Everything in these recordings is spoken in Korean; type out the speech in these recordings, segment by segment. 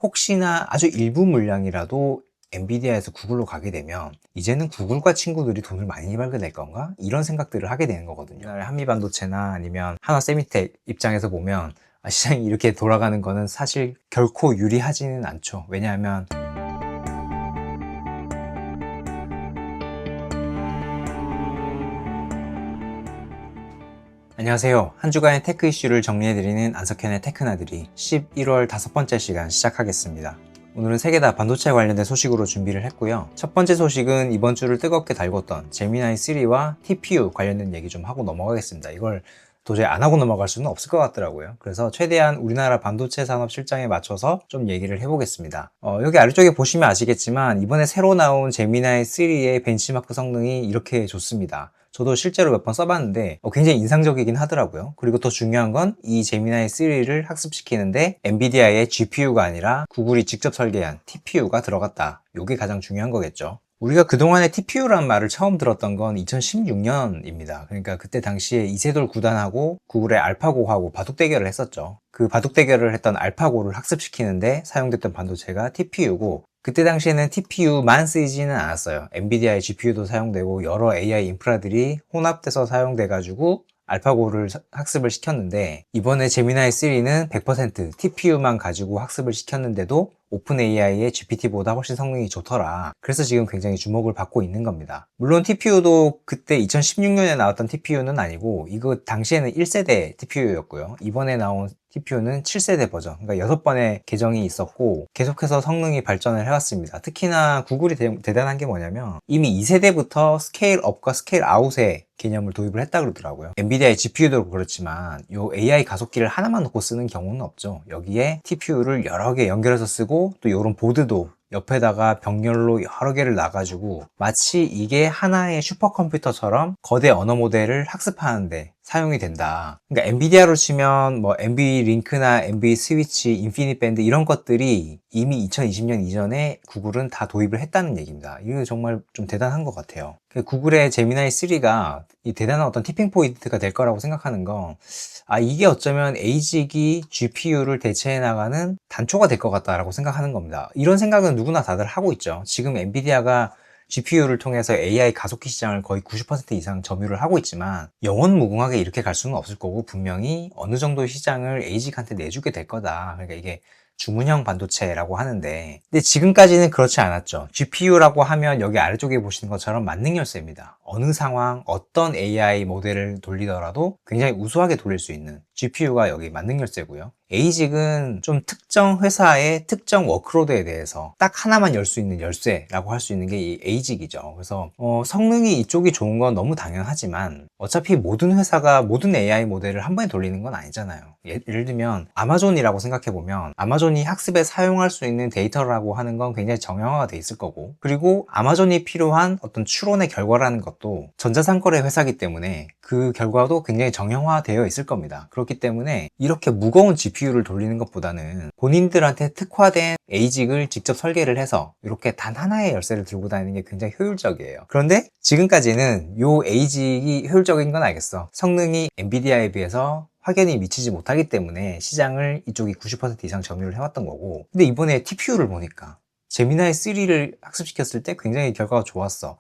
혹시나 아주 일부 물량이라도 엔비디아에서 구글로 가게 되면 이제는 구글과 친구들이 돈을 많이 벌게 될 건가? 이런 생각들을 하게 되는 거거든요. 한미반도체나 아니면 한화세미텍 입장에서 보면 시장이 이렇게 돌아가는 거는 사실 결코 유리하지는 않죠. 왜냐하면 안녕하세요. 한 주간의 테크 이슈를 정리해드리는 안석현의 테크나들이 11월 5번째 시간 시작하겠습니다. 오늘은 세 개 다 반도체 관련된 소식으로 준비를 했고요. 첫 번째 소식은 이번 주를 뜨겁게 달궜던 제미나이 3와 TPU 관련된 얘기 좀 하고 넘어가겠습니다. 이걸 도저히 안 하고 넘어갈 수는 없을 것 같더라고요. 그래서 최대한 우리나라 반도체 산업 실장에 맞춰서 좀 얘기를 해보겠습니다. 여기 아래쪽에 보시면 아시겠지만 이번에 새로 나온 제미나이 3의 벤치마크 성능이 이렇게 좋습니다. 저도 실제로 몇 번 써봤는데 굉장히 인상적이긴 하더라고요. 그리고 더 중요한 건 이 제미나이 3를 학습시키는데 엔비디아의 GPU가 아니라 구글이 직접 설계한 TPU가 들어갔다. 이게 가장 중요한 거겠죠. 우리가 그동안에 TPU라는 말을 처음 들었던 건 2016년입니다. 그러니까 그때 당시에 이세돌 9단하고 구글의 알파고하고 바둑 대결을 했었죠. 그 바둑 대결을 했던 알파고를 학습시키는데 사용됐던 반도체가 TPU고, 그때 당시에는 TPU만 쓰이지는 않았어요. 엔비디아의 GPU도 사용되고 여러 AI 인프라들이 혼합돼서 사용돼가지고 알파고를 학습을 시켰는데, 이번에 제미나이 3는 100% TPU만 가지고 학습을 시켰는데도 오픈 AI의 GPT보다 훨씬 성능이 좋더라. 그래서 지금 굉장히 주목을 받고 있는 겁니다. 물론 TPU도 그때 2016년에 나왔던 TPU는 아니고 이거 당시에는 1세대 TPU였고요. 이번에 나온 TPU는 7세대 버전, 그러니까 6번의 계정이 있었고 계속해서 성능이 발전을 해왔습니다. 특히나 구글이 대단한 게 뭐냐면 이미 2세대부터 스케일 업과 스케일 아웃의 개념을 도입을 했다 그러더라고요. 엔비디아의 GPU도 그렇지만 요 AI 가속기를 하나만 놓고 쓰는 경우는 없죠. 여기에 TPU를 여러 개 연결해서 쓰고 또 이런 보드도 옆에다가 병렬로 여러 개를 놔가지고 마치 이게 하나의 슈퍼컴퓨터처럼 거대 언어 모델을 학습하는데 사용이 된다. 그러니까 엔비디아로 치면 뭐 NV 링크나 NV 스위치, 인피니트 밴드 이런 것들이 이미 2020년 이전에 구글은 다 도입을 했다는 얘기입니다. 이거 정말 좀 대단한 것 같아요. 구글의 제미나이 3가 이 대단한 어떤 티핑 포인트가 될 거라고 생각하는 건, 이게 어쩌면 ASIC이 GPU를 대체해 나가는 단초가 될 것 같다라고 생각하는 겁니다. 이런 생각은 누구나 다들 하고 있죠. 지금 엔비디아가 GPU를 통해서 AI 가속기 시장을 거의 90% 이상 점유를 하고 있지만 영원무궁하게 이렇게 갈 수는 없을 거고, 분명히 어느 정도의 시장을 ASIC한테 내주게 될 거다. 그러니까 이게 주문형 반도체라고 하는데, 근데 지금까지는 그렇지 않았죠. GPU라고 하면 여기 아래쪽에 보시는 것처럼 만능 열쇠입니다. 어느 상황, 어떤 AI 모델을 돌리더라도 굉장히 우수하게 돌릴 수 있는 GPU가 여기 만능 열쇠고요. ASIC은 좀 특정 회사의 특정 워크로드에 대해서 딱 하나만 열 수 있는 열쇠라고 할 수 있는 게 이 ASIC이죠. 그래서 성능이 이쪽이 좋은 건 너무 당연하지만 어차피 모든 회사가 모든 AI 모델을 한 번에 돌리는 건 아니잖아요. 예를 들면 아마존이라고 생각해보면 아마존이 학습에 사용할 수 있는 데이터라고 하는 건 굉장히 정형화가 돼 있을 거고, 그리고 아마존이 필요한 어떤 추론의 결과라는 것도 전자상거래 회사이기 때문에 그 결과도 굉장히 정형화되어 있을 겁니다. 그렇기 때문에 이렇게 무거운 GPU를 돌리는 것보다는 본인들한테 특화된 ASIC을 직접 설계를 해서 이렇게 단 하나의 열쇠를 들고 다니는 게 굉장히 효율적이에요. 그런데 지금까지는 요 ASIC이 효율적인 건 알겠어. 성능이 엔비디아에 비해서 확연히 미치지 못하기 때문에 시장을 이쪽이 90% 이상 점유를 해왔던 거고, 근데 이번에 TPU를 보니까 제미나이 3를 학습시켰을 때 굉장히 결과가 좋았어.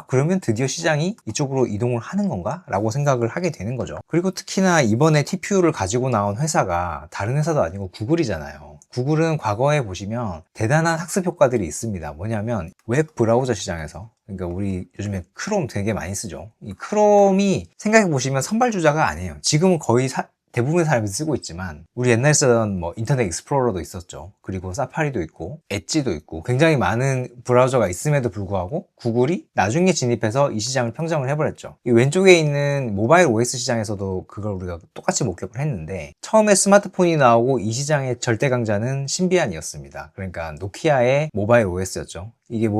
그러면 드디어 시장이 이쪽으로 이동을 하는 건가? 라고 생각을 하게 되는 거죠. 그리고 특히나 이번에 TPU를 가지고 나온 회사가 다른 회사도 아니고 구글이잖아요. 구글은 과거에 보시면 대단한 학습 효과들이 있습니다. 뭐냐면 웹 브라우저 시장에서, 그러니까 우리 요즘에 크롬 되게 많이 쓰죠. 이 크롬이 생각해 보시면 선발주자가 아니에요. 지금은 거의 대부분의 사람이 쓰고 있지만 우리 옛날에 쓰던 뭐 인터넷 익스플로러도 있었죠. 그리고 사파리도 있고 엣지도 있고 굉장히 많은 브라우저가 있음에도 불구하고 구글이 나중에 진입해서 이 시장을 평정을 해버렸죠. 이 왼쪽에 있는 모바일 OS 시장에서도 그걸 우리가 똑같이 목격을 했는데, 처음에 스마트폰이 나오고 이 시장의 절대 강자는 신비안이었습니다. 그러니까 노키아의 모바일 OS였죠. 이게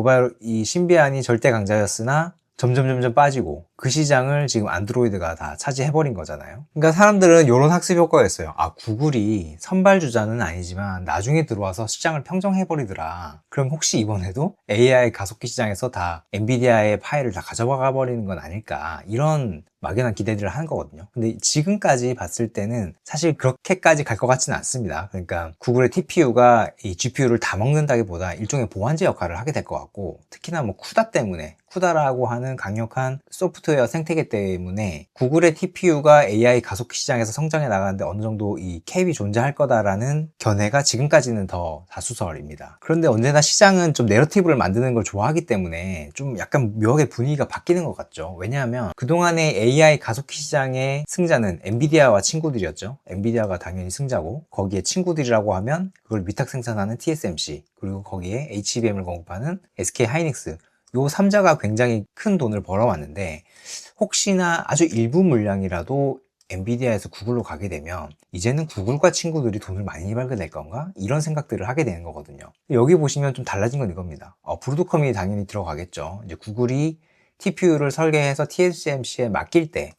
이 신비안이 절대 강자였으나 점점 빠지고, 그 시장을 지금 안드로이드가 다 차지해버린 거잖아요. 그러니까 사람들은 이런 학습 효과였어요. 아, 구글이 선발주자는 아니지만 나중에 들어와서 시장을 평정해버리더라. 그럼 혹시 이번에도 AI 가속기 시장에서 다 엔비디아의 파일을 다 가져가 버리는 건 아닐까, 이런 막연한 기대들을 하는 거거든요. 근데 지금까지 봤을 때는 사실 그렇게까지 갈 것 같지는 않습니다. 그러니까 구글의 TPU가 이 GPU를 다 먹는다기보다 일종의 보완제 역할을 하게 될 것 같고, 특히나 뭐 쿠다 때문에, 쿠다라고 하는 강력한 소프트웨어 생태계 때문에 구글의 TPU가 AI 가속기 시장에서 성장해 나가는데 어느 정도 이 캡이 존재할 거다라는 견해가 지금까지는 더 다수설입니다. 그런데 언제나 시장은 좀 내러티브를 만드는 걸 좋아하기 때문에 좀 약간 묘하게 분위기가 바뀌는 것 같죠. 왜냐하면 그동안의 AI 가속기 시장의 승자는 엔비디아와 친구들이었죠. 엔비디아가 당연히 승자고, 거기에 친구들이라고 하면 그걸 위탁 생산하는 TSMC, 그리고 거기에 HBM을 공급하는 SK 하이닉스, 요 3자가 굉장히 큰 돈을 벌어왔는데, 혹시나 아주 일부 물량이라도 엔비디아에서 구글로 가게 되면 이제는 구글과 친구들이 돈을 많이 벌게 될 건가? 이런 생각들을 하게 되는 거거든요. 여기 보시면 좀 달라진 건 이겁니다. 브로드컴이 당연히 들어가겠죠. 이제 구글이 TPU를 설계해서 TSMC에 맡길 때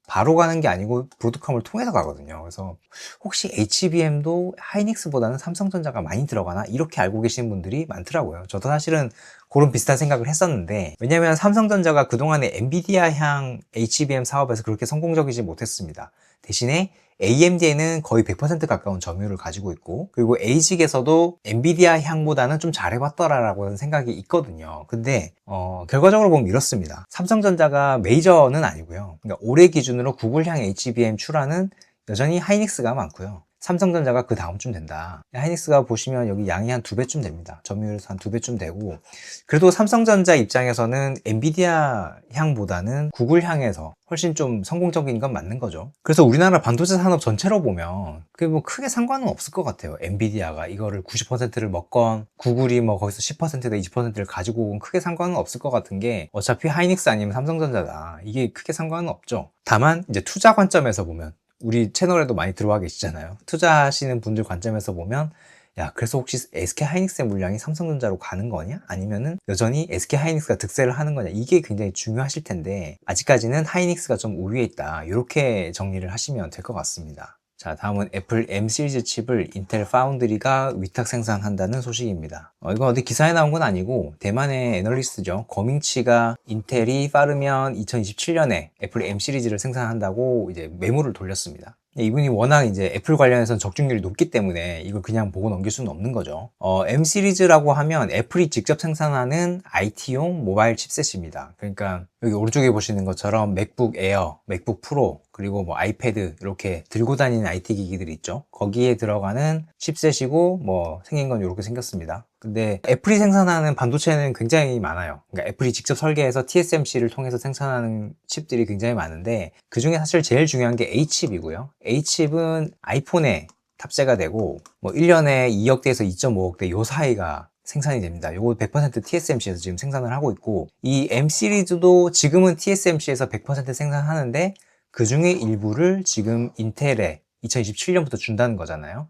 바로 가는 게 아니고 브로드컴을 통해서 가거든요. 그래서 혹시 HBM도 하이닉스보다는 삼성전자가 많이 들어가나, 이렇게 알고 계시는 분들이 많더라고요. 저도 사실은 그런 비슷한 생각을 했었는데, 왜냐면 삼성전자가 그동안에 엔비디아향 HBM 사업에서 그렇게 성공적이지 못했습니다. 대신에 AMD에는 거의 100% 가까운 점유율을 가지고 있고, 그리고 에이직에서도 엔비디아 향보다는 좀 잘해봤더라라고 생각이 있거든요. 근데 결과적으로 보면 이렇습니다. 삼성전자가 메이저는 아니고요. 그러니까 올해 기준으로 구글향 HBM 출하는 여전히 하이닉스가 많고요. 삼성전자가 그 다음쯤 된다. 하이닉스가 보시면 여기 양이 한 2배쯤 됩니다. 점유율에서 한 2배쯤 되고, 그래도 삼성전자 입장에서는 엔비디아 향보다는 구글 향에서 훨씬 좀 성공적인 건 맞는 거죠. 그래서 우리나라 반도체 산업 전체로 보면 그게 뭐 크게 상관은 없을 것 같아요. 엔비디아가 이거를 90%를 먹건 구글이 뭐 거기서 10%나 20%를 가지고 오건 크게 상관은 없을 것 같은 게, 어차피 하이닉스 아니면 삼성전자다, 이게 크게 상관은 없죠. 다만 이제 투자 관점에서 보면, 우리 채널에도 많이 들어와 계시잖아요. 투자하시는 분들 관점에서 보면, 야, 그래서 혹시 SK 하이닉스의 물량이 삼성전자로 가는 거냐? 아니면은 여전히 SK 하이닉스가 득세를 하는 거냐? 이게 굉장히 중요하실 텐데, 아직까지는 하이닉스가 좀 우위에 있다, 이렇게 정리를 하시면 될 것 같습니다. 자, 다음은 애플 M 시리즈 칩을 인텔 파운드리가 위탁 생산한다는 소식입니다. 이거 어디 기사에 나온 건 아니고 대만의 애널리스트죠. 거밍치가 인텔이 빠르면 2027년에 애플 M 시리즈를 생산한다고 이제 매물을 돌렸습니다. 이분이 워낙 이제 애플 관련해서는 적중률이 높기 때문에 이걸 그냥 보고 넘길 수는 없는 거죠. M 시리즈라고 하면 애플이 직접 생산하는 IT용 모바일 칩셋입니다. 그러니까 여기 오른쪽에 보시는 것처럼 맥북 에어, 맥북 프로, 그리고 뭐 아이패드 이렇게 들고 다니는 IT 기기들이 있죠. 거기에 들어가는 칩셋이고, 뭐 생긴 건 이렇게 생겼습니다. 근데 애플이 생산하는 반도체는 굉장히 많아요. 그러니까 애플이 직접 설계해서 TSMC를 통해서 생산하는 칩들이 굉장히 많은데, 그 중에 사실 제일 중요한 게 A칩이고요. A칩은 아이폰에 탑재가 되고, 뭐 1년에 2억대에서 2.5억대 요 사이가 생산이 됩니다. 요거 100% TSMC에서 지금 생산을 하고 있고, 이 M 시리즈도 지금은 TSMC에서 100% 생산하는데 그 중에 일부를 지금 인텔에 2027년부터 준다는 거잖아요.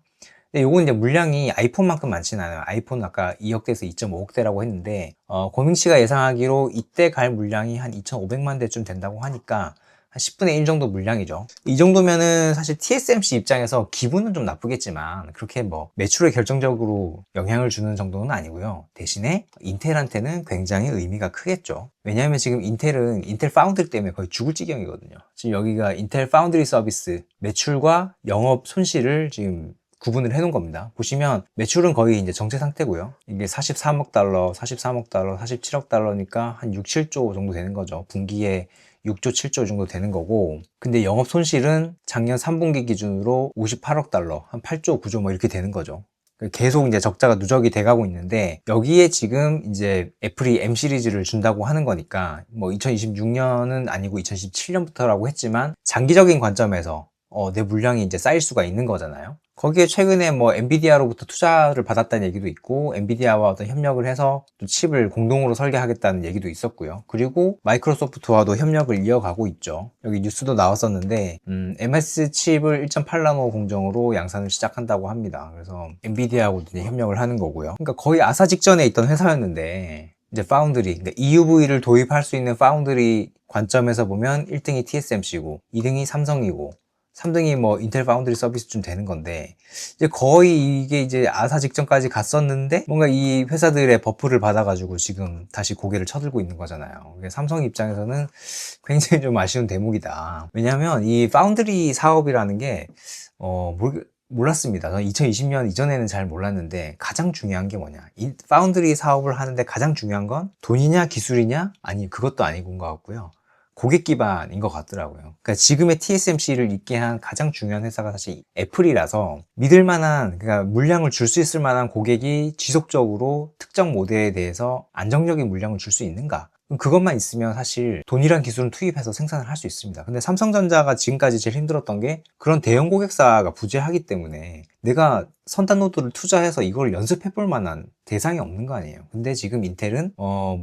근데 요건 이제 물량이 아이폰만큼 많지는 않아요. 아이폰은 아까 2억대에서 2.5억대라고 했는데, 고민치가 예상하기로 이때 갈 물량이 한 2,500만 대쯤 된다고 하니까 한 10분의 1 정도 물량이죠. 이 정도면은 사실 TSMC 입장에서 기분은 좀 나쁘겠지만 그렇게 뭐 매출에 결정적으로 영향을 주는 정도는 아니고요. 대신에 인텔한테는 굉장히 의미가 크겠죠. 왜냐하면 지금 인텔은 인텔 파운드리 때문에 거의 죽을 지경이거든요. 지금 여기가 인텔 파운드리 서비스 매출과 영업 손실을 지금 구분을 해놓은 겁니다. 보시면 매출은 거의 이제 정체 상태고요. 이게 43억 달러, 43억 달러, 47억 달러니까 한 6, 7조 정도 되는 거죠. 분기에 6조, 7조 정도 되는 거고, 근데 영업 손실은 작년 3분기 기준으로 58억 달러, 한 8조, 9조 뭐 이렇게 되는 거죠. 계속 이제 적자가 누적이 돼가고 있는데, 여기에 지금 이제 애플이 M 시리즈를 준다고 하는 거니까, 뭐 2026년은 아니고 2017년부터라고 했지만 장기적인 관점에서 내 물량이 이제 쌓일 수가 있는 거잖아요. 거기에 최근에 뭐 엔비디아로부터 투자를 받았다는 얘기도 있고, 엔비디아와 어떤 협력을 해서 또 칩을 공동으로 설계하겠다는 얘기도 있었고요. 그리고 마이크로소프트와도 협력을 이어가고 있죠. 여기 뉴스도 나왔었는데 MS 칩을 1.8나노 공정으로 양산을 시작한다고 합니다. 그래서 엔비디아하고도 이제 협력을 하는 거고요. 그러니까 거의 아사 직전에 있던 회사였는데 이제 파운드리, 그러니까 EUV를 도입할 수 있는 파운드리 관점에서 보면 1등이 TSMC고 2등이 삼성이고 3등이 뭐 인텔 파운드리 서비스쯤 되는 건데, 이제 거의 이게 이제 아사 직전까지 갔었는데 뭔가 이 회사들의 버프를 받아가지고 지금 다시 고개를 쳐들고 있는 거잖아요. 삼성 입장에서는 굉장히 좀 아쉬운 대목이다. 왜냐하면 이 파운드리 사업이라는 게 몰랐습니다. 저는 2020년 이전에는 잘 몰랐는데, 가장 중요한 게 뭐냐, 이 파운드리 사업을 하는데 가장 중요한 건 돈이냐 기술이냐, 아니 그것도 아니고 것 같고요, 고객 기반인 것 같더라고요. 그러니까 지금의 TSMC를 있게 한 가장 중요한 회사가 사실 애플이라서, 믿을 만한, 그러니까 물량을 줄 수 있을 만한 고객이 지속적으로 특정 모델에 대해서 안정적인 물량을 줄 수 있는가, 그것만 있으면 사실 돈이란 기술은 투입해서 생산을 할 수 있습니다. 근데 삼성전자가 지금까지 제일 힘들었던 게 그런 대형 고객사가 부재하기 때문에 내가 선단 노드를 투자해서 이걸 연습해 볼 만한 대상이 없는 거 아니에요. 근데 지금 인텔은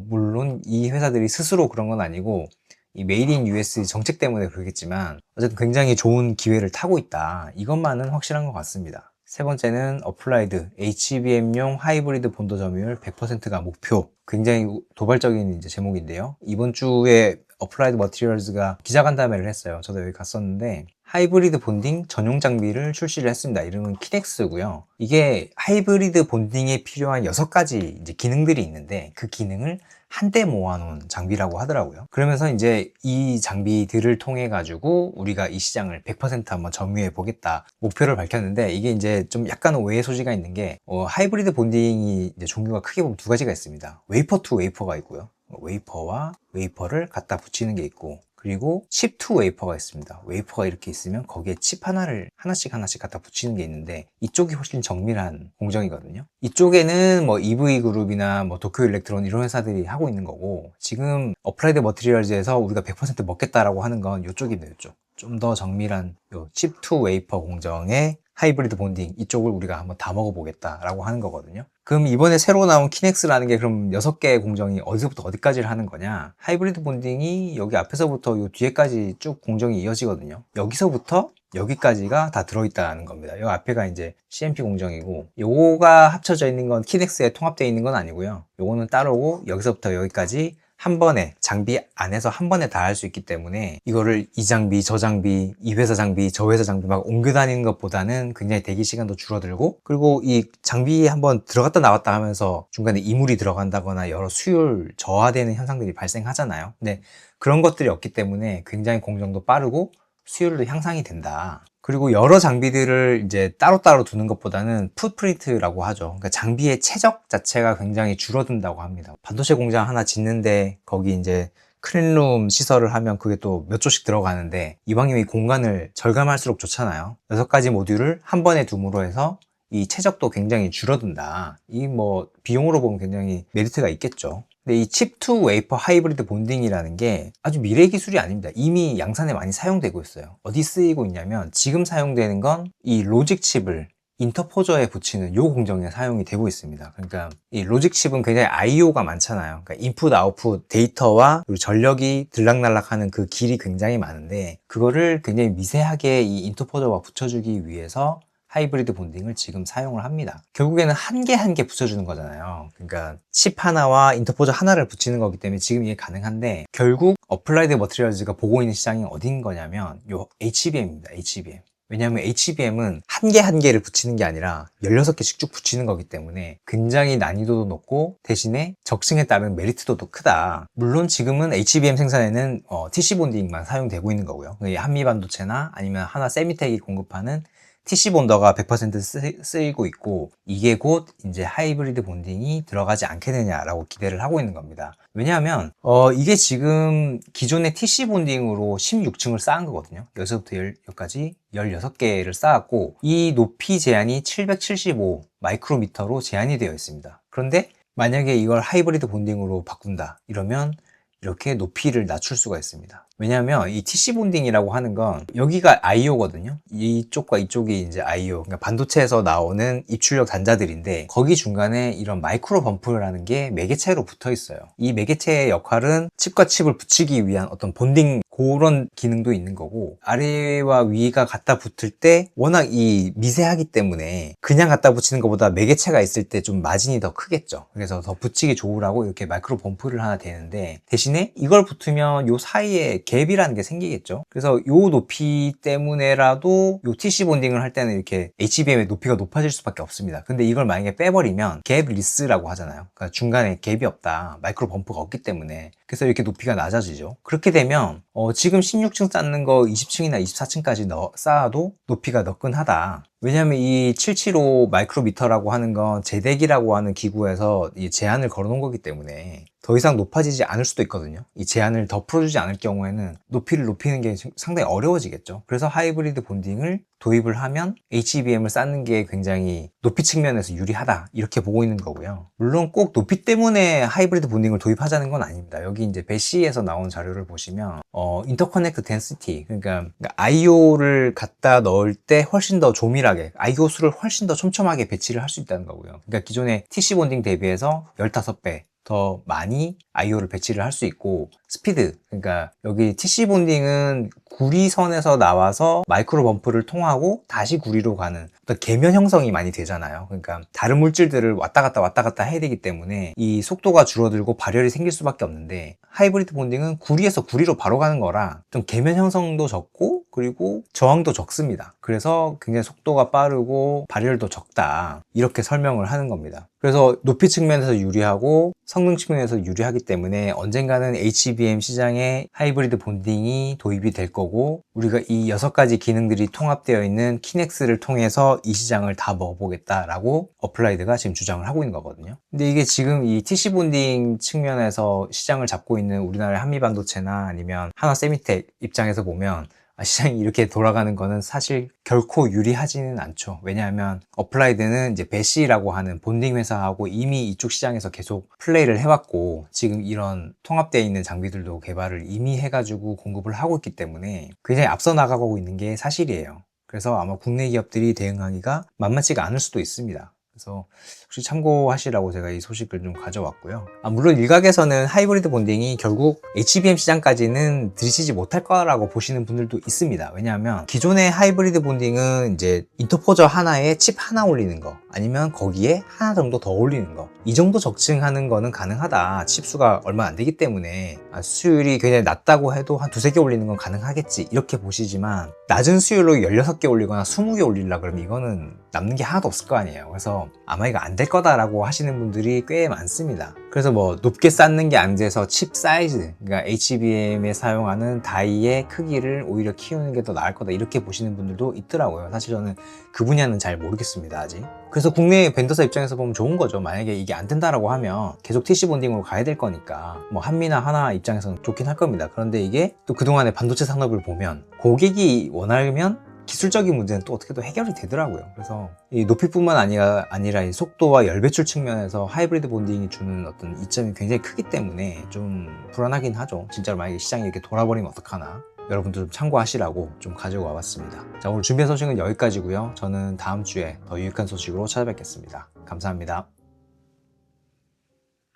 물론 이 회사들이 스스로 그런 건 아니고 이 메이드 인 US 정책 때문에 그러겠지만 어쨌든 굉장히 좋은 기회를 타고 있다, 이것만은 확실한 것 같습니다. 세 번째는 어플라이드 HBM용 하이브리드 본도 점유율 100%가 목표. 굉장히 도발적인 이제 제목인데요. 이번 주에 어플라이드 머티리얼즈가 기자간담회를 했어요. 저도 여기 갔었는데, 하이브리드 본딩 전용 장비를 출시를 했습니다. 이름은 키넥스고요. 이게 하이브리드 본딩에 필요한 6가지 이제 기능들이 있는데, 그 기능을 한때 모아놓은 장비라고 하더라고요. 그러면서 이제 이 장비들을 통해 가지고 우리가 이 시장을 100% 한번 점유해 보겠다 목표를 밝혔는데, 이게 이제 좀 약간 오해 소지가 있는 게, 하이브리드 본딩이 이제 종류가 크게 보면 2가지가 있습니다. 웨이퍼 투 웨이퍼가 있고요, 웨이퍼와 웨이퍼를 갖다 붙이는 게 있고, 그리고 칩 투 웨이퍼가 있습니다. 웨이퍼가 이렇게 있으면 거기에 칩 하나씩 갖다 붙이는 게 있는데, 이쪽이 훨씬 정밀한 공정이거든요. 이쪽에는 뭐 EV그룹이나 뭐 도쿄 일렉트론 이런 회사들이 하고 있는 거고, 지금 어플라이드 머티리얼즈에서 우리가 100% 먹겠다라고 하는 건 이쪽입니다. 이쪽 좀 더 정밀한 칩 투 웨이퍼 공정의 하이브리드 본딩, 이쪽을 우리가 한번 다 먹어보겠다라고 하는 거거든요. 그럼 이번에 새로 나온 키넥스라는 게 그럼 6개의 공정이 어디서부터 어디까지를 하는 거냐? 하이브리드 본딩이 여기 앞에서부터 요 뒤에까지 쭉 공정이 이어지거든요. 여기서부터 여기까지가 다 들어있다는 겁니다. 이 앞에가 이제 CMP 공정이고, 요거가 합쳐져 있는 건 키넥스에 통합되어 있는 건 아니고요. 요거는 따로고, 여기서부터 여기까지 한 번에, 장비 안에서 한 번에 다 할 수 있기 때문에, 이거를 이 장비, 저 장비, 이 회사 장비, 저 회사 장비 막 옮겨 다니는 것보다는 굉장히 대기 시간도 줄어들고, 그리고 이 장비에 한번 들어갔다 나왔다 하면서 중간에 이물이 들어간다거나 여러 수율 저하되는 현상들이 발생하잖아요. 근데 그런 것들이 없기 때문에 굉장히 공정도 빠르고 수율도 향상이 된다. 그리고 여러 장비들을 이제 따로따로 두는 것보다는 풋프린트라고 하죠. 그러니까 장비의 최적 자체가 굉장히 줄어든다고 합니다. 반도체 공장 하나 짓는데 거기 이제 클린룸 시설을 하면 그게 또 몇 조씩 들어가는데, 이왕이면 이 공간을 절감할수록 좋잖아요. 6가지 모듈을 한 번에 둠으로 해서 이 최적도 굉장히 줄어든다. 이 뭐 비용으로 보면 굉장히 메리트가 있겠죠. 근데 이 칩 투 웨이퍼 하이브리드 본딩이라는 게 아주 미래 기술이 아닙니다. 이미 양산에 많이 사용되고 있어요. 어디 쓰이고 있냐면, 지금 사용되는 건 이 로직 칩을 인터포저에 붙이는 요 공정에 사용이 되고 있습니다. 그러니까 이 로직 칩은 굉장히 IO가 많잖아요. 그러니까 인풋, 아웃풋, 데이터와 그리고 전력이 들락날락하는 그 길이 굉장히 많은데, 그거를 굉장히 미세하게 이 인터포저와 붙여주기 위해서 하이브리드 본딩을 지금 사용을 합니다. 결국에는 한 개 한 개 붙여주는 거잖아요. 그러니까 칩 하나와 인터포저 하나를 붙이는 거기 때문에 지금 이게 가능한데, 결국 어플라이드 머티리얼즈가 보고 있는 시장이 어딘 거냐면 요 HBM입니다. HBM. 왜냐하면 HBM은 한 개 한 개를 붙이는 게 아니라 16개씩 쭉 붙이는 거기 때문에 굉장히 난이도도 높고, 대신에 적층에 따른 메리트도 더 크다. 물론 지금은 HBM 생산에는 TC 본딩만 사용되고 있는 거고요. 한미반도체나 아니면 하나 세미텍이 공급하는 TC 본더가 100% 쓰이고 있고, 이게 곧 이제 하이브리드 본딩이 들어가지 않겠느냐라고 기대를 하고 있는 겁니다. 왜냐하면 이게 지금 기존의 TC 본딩으로 16층을 쌓은 거거든요. 여기서부터 여기까지 16개를 쌓았고, 이 높이 제한이 775 마이크로미터로 제한이 되어 있습니다. 그런데 만약에 이걸 하이브리드 본딩으로 바꾼다 이러면 이렇게 높이를 낮출 수가 있습니다. 왜냐하면 이 TC 본딩이라고 하는 건 여기가 IO거든요. 이쪽과 이쪽이 이제 IO, 그러니까 반도체에서 나오는 입출력 단자들인데, 거기 중간에 이런 마이크로 범프라는 게 매개체로 붙어 있어요. 이 매개체의 역할은 칩과 칩을 붙이기 위한 어떤 본딩 그런 기능도 있는 거고, 아래와 위가 갖다 붙을 때 워낙 이 미세하기 때문에 그냥 갖다 붙이는 것보다 매개체가 있을 때 좀 마진이 더 크겠죠. 그래서 더 붙이기 좋으라고 이렇게 마이크로 범프를 하나 대는데, 대신에 이걸 붙으면 요 사이에 갭이라는 게 생기겠죠. 그래서 요 높이 때문에라도 요 TC 본딩을 할 때는 이렇게 HBM의 높이가 높아질 수밖에 없습니다. 근데 이걸 만약에 빼버리면 갭 리스라고 하잖아요. 그러니까 중간에 갭이 없다, 마이크로 범프가 없기 때문에. 그래서 이렇게 높이가 낮아지죠. 그렇게 되면 지금 16층 쌓는 거 20층이나 24층까지 쌓아도 높이가 너끈하다. 왜냐하면 이 775 마이크로미터라고 하는 건 제덱이라고 하는 기구에서 이 제한을 걸어놓은 거기 때문에 더 이상 높아지지 않을 수도 있거든요. 이 제한을 더 풀어주지 않을 경우에는 높이를 높이는 게 상당히 어려워지겠죠. 그래서 하이브리드 본딩을 도입을 하면 HBM을 쌓는 게 굉장히 높이 측면에서 유리하다, 이렇게 보고 있는 거고요. 물론 꼭 높이 때문에 하이브리드 본딩을 도입하자는 건 아닙니다. 여기 이제 배시에서 나온 자료를 보시면 인터커넥트 덴시티, 그러니까 IO를 갖다 넣을 때 훨씬 더 조밀하게, IO 수를 훨씬 더 촘촘하게 배치를 할 수 있다는 거고요. 그러니까 기존의 TC 본딩 대비해서 15배 더 많이 IO를 배치를 할 수 있고, 스피드, 그러니까 여기 TC 본딩은 구리선에서 나와서 마이크로 범프를 통하고 다시 구리로 가는 어떤 계면 형성이 많이 되잖아요. 그러니까 다른 물질들을 왔다 갔다 해야 되기 때문에 이 속도가 줄어들고 발열이 생길 수밖에 없는데, 하이브리드 본딩은 구리에서 구리로 바로 가는 거라 좀 계면 형성도 적고 그리고 저항도 적습니다. 그래서 굉장히 속도가 빠르고 발열도 적다, 이렇게 설명을 하는 겁니다. 그래서 높이 측면에서 유리하고 성능 측면에서 유리하기 때문에 언젠가는 HBM 시장에 하이브리드 본딩이 도입이 될 거고, 우리가 이 6가지 기능들이 통합되어 있는 키넥스를 통해서 이 시장을 다 먹어보겠다라고 어플라이드가 지금 주장을 하고 있는 거거든요. 근데 이게 지금 이 TC 본딩 측면에서 시장을 잡고 있는 우리나라의 한미반도체나 아니면 하나세미텍 입장에서 보면 시장이 이렇게 돌아가는 거는 사실 결코 유리하지는 않죠. 왜냐하면 어플라이드는 이제 배시라고 하는 본딩 회사하고 이미 이쪽 시장에서 계속 플레이를 해왔고, 지금 이런 통합되어 있는 장비들도 개발을 이미 해가지고 공급을 하고 있기 때문에 굉장히 앞서 나가고 있는 게 사실이에요. 그래서 아마 국내 기업들이 대응하기가 만만치가 않을 수도 있습니다. 그래서 혹시 참고하시라고 제가 이 소식을 좀 가져왔고요. 물론 일각에서는 하이브리드 본딩이 결국 HBM 시장까지는 들이치지 못할 거라고 보시는 분들도 있습니다. 왜냐하면 기존의 하이브리드 본딩은 이제 인터포저 하나에 칩 하나 올리는 거, 아니면 거기에 하나 정도 더 올리는 거, 이 정도 적층하는 거는 가능하다. 칩수가 얼마 안 되기 때문에 수율이 굉장히 낮다고 해도 한 2-3개 올리는 건 가능하겠지, 이렇게 보시지만 낮은 수율로 16개 올리거나 20개 올리려고 그러면 이거는 남는 게 하나도 없을 거 아니에요. 그래서 아마 이거 안 될 거다라고 하시는 분들이 꽤 많습니다. 그래서 뭐 높게 쌓는 게 안 돼서 칩 사이즈, 그러니까 HBM에 사용하는 다이의 크기를 오히려 키우는 게 더 나을 거다, 이렇게 보시는 분들도 있더라고요. 사실 저는 그 분야는 잘 모르겠습니다, 아직. 그래서 국내 벤더사 입장에서 보면 좋은 거죠. 만약에 이게 안 된다라고 하면 계속 TC 본딩으로 가야 될 거니까 뭐 한미나 하나 입장에서는 좋긴 할 겁니다. 그런데 이게 또 그동안의 반도체 산업을 보면 고객이 원하면 기술적인 문제는 또 어떻게 또 해결이 되더라고요. 그래서 이 높이뿐만 아니라 이 속도와 열배출 측면에서 하이브리드 본딩이 주는 어떤 이점이 굉장히 크기 때문에 좀 불안하긴 하죠. 진짜로 만약에 시장이 이렇게 돌아버리면 어떡하나. 여러분들 좀 참고하시라고 좀 가지고 와봤습니다. 자, 오늘 준비한 소식은 여기까지고요. 저는 다음 주에 더 유익한 소식으로 찾아뵙겠습니다. 감사합니다.